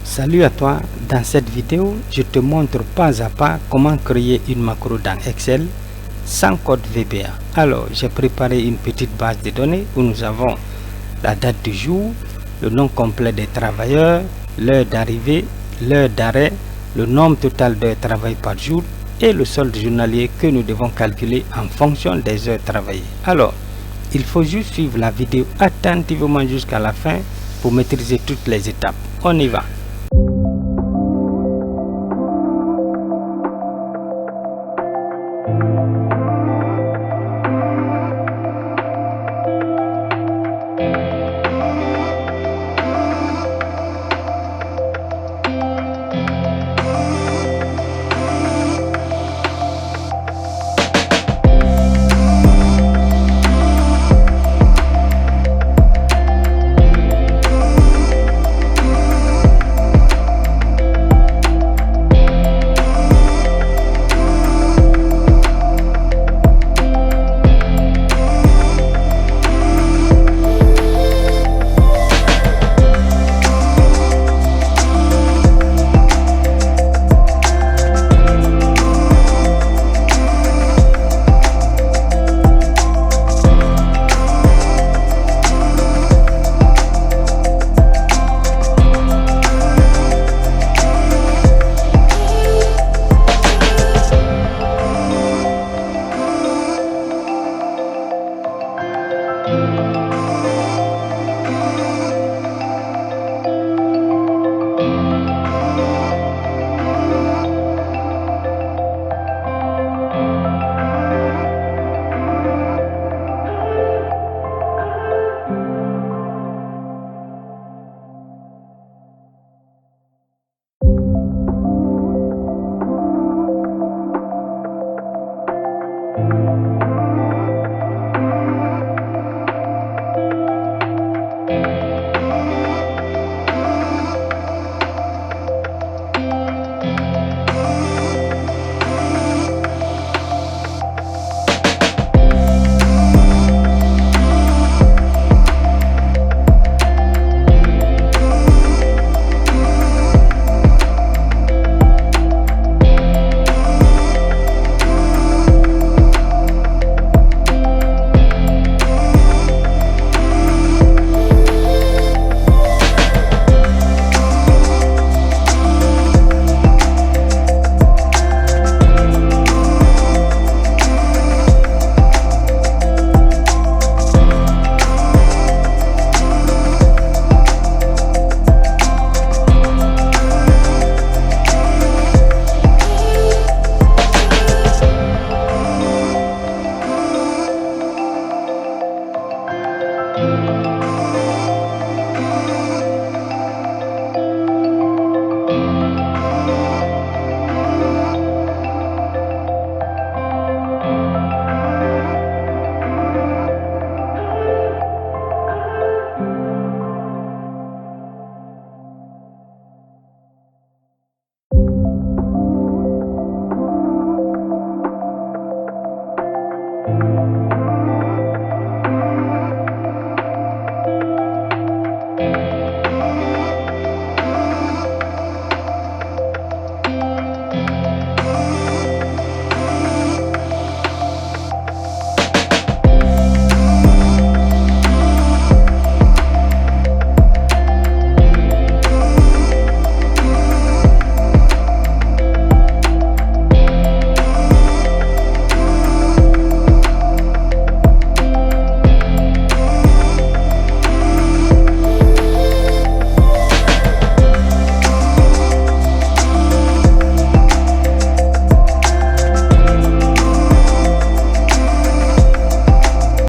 Salut à toi, dans cette vidéo, je te montre pas à pas comment créer une macro dans Excel sans code VBA. Alors, j'ai préparé une petite base de données où nous avons la date du jour, le nom complet des travailleurs, l'heure d'arrivée, l'heure d'arrêt, le nombre total d'heures travaillées par jour et le solde journalier que nous devons calculer en fonction des heures travaillées. Alors, il faut juste suivre la vidéo attentivement jusqu'à la fin pour maîtriser toutes les étapes. On y va.